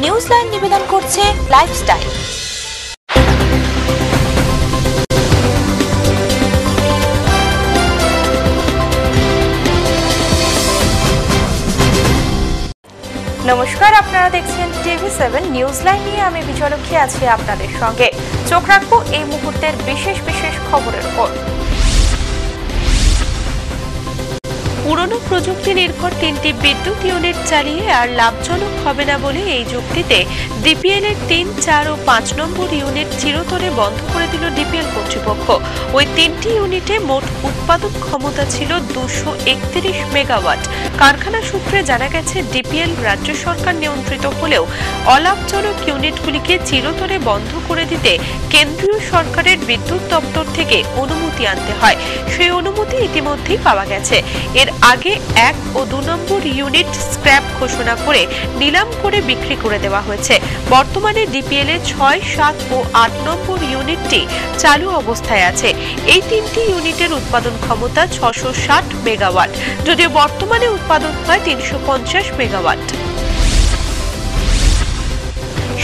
নিউজলাইন নিবেদন করছে লাইফস্টাইল। নমস্কার, আপনারা দেখছেন TV7 নিউজলাইন নিয়ে আমি বিজয়লক্ষ্মী আছি আপনাদের সঙ্গে। চোখ রাখবো এই মুহূর্তের বিশেষ খবরের উপর। পুরনো প্রযুক্তি নির্ভর 3টি বিদ্যুৎ ইউনিট চালিয়ে আর লাভজনক হবে না বলে এই যুক্তিতে ডিপিএল এর 3, 4 ও 5 নম্বর ইউনিট চিরতরে বন্ধ করে দিল ডিপিএল কর্তৃপক্ষ। ওই 3টি ইউনিটে মোট উৎপাদন ক্ষমতা ছিল 231 মেগাওয়াট। কারখানা সূত্রে জানা গেছে, ডিপিএল রাজ্য সরকার নিয়ন্ত্রিত হলেও অলাভজনক ইউনিটগুলিকে চিরতরে বন্ধ করে দিতে কেন্দ্রীয় সরকারের বিদ্যুৎ দপ্তর থেকে অনুমতি আনতে হয়। সেই অনুমতি ইতিমধ্যেই পাওয়া গেছে। এর আগে 1 ও 2 নম্বর ইউনিট স্ক্র্যাপ ঘোষণা করে নিলাম করে বিক্রি করে দেওয়া হয়েছে। বর্তমানে ডিপিএল এর 6, 7 ও 8 নম্বর ইউনিটটি চালু অবস্থায় আছে। এই 3টি ইউনিটের উৎপাদন ক্ষমতা 660 মেগাওয়াট, যদিও বর্তমানে উৎপাদন হয় 350 মেগাওয়াট।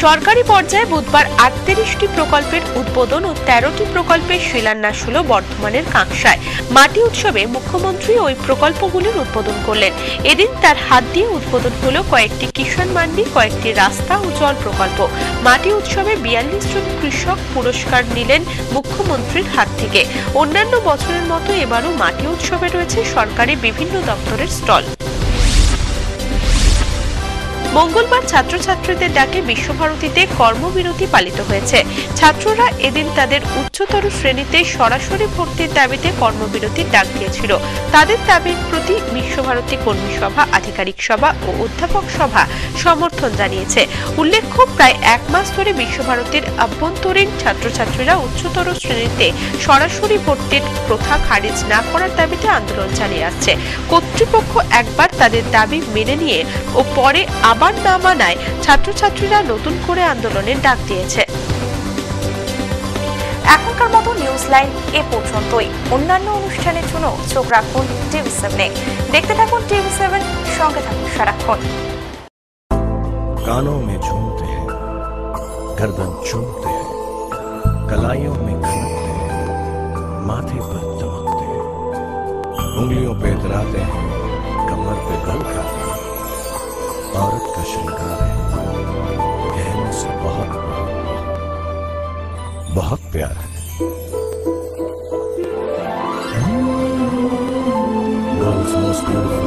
সরকারি পর্যায়ে বুধবার 38টি প্রকল্পের উদ্বোধন ও 13টি প্রকল্পের শিলান্যাস হল বর্ধমানের কাঁকসায়। মাটি উৎসবে মুখ্যমন্ত্রী ওই প্রকল্পগুলির উদ্বোধন করলেন। এদিন তার হাত দিয়ে উদ্বোধন হলো কয়েকটি কিষাণ মান্ডি, কয়েকটি রাস্তা ও জল প্রকল্প। মাটি উৎসবে 42 জন কৃষক পুরস্কার নিলেন মুখ্যমন্ত্রীর হাত থেকে। অন্যান্য বছরের মতো এবারও মাটি উৎসবে রয়েছে সরকারি বিভিন্ন দপ্তরের স্টল। মঙ্গলবার ছাত্রছাত্রীদের ডাকে বিশ্বভারতীতে কর্মবিরতি পালিত হয়েছে। ছাত্ররা এদিন তাদের উচ্চতর শ্রেণীতে সরাসরি ভর্তির দাবিতে কর্মবিরতির ডাক দিয়েছিল। তাদের দাবির প্রতি বিশ্বভারতী কর্মী সভা, আধিকারিক সভা ও অধ্যাপক সভা সমর্থন জানিয়েছে। উল্লেখ্য, প্রায় 1 মাস ধরে বিশ্বভারতীর আভ্যন্তরীণ ছাত্রছাত্রীরা উচ্চতর শ্রেণীতে সরাসরি ভর্তির প্রথা খারিজ না করার দাবিতে আন্দোলন চালিয়ে আসছে। কর্তৃপক্ষ একবার তাদের দাবি মেনে নিয়ে ও পরে আবার না মানায় ছাত্রছাত্রীরা নতুন করে আন্দোলনের ডাক দিয়েছে। এখনকার মতো নিউজলাইন এ পর্যন্তই। অন্যান্য অনুষ্ঠানের জন্য চোখ রাখুন TV7-এ। দেখতে থাকুন TV7, সঙ্গে থাকুন সারাক্ষণ। कानों में झूमते हैं, गर्दन चूमते हैं, कलाइयों में खनकते हैं, माथे पर चमकते हैं, उंगलियों पे इतराते हैं, कमर पे गल खाते हैं। औरत का श्रृंगार है, गहने से बहुत बहुत प्यार है। World's most beautiful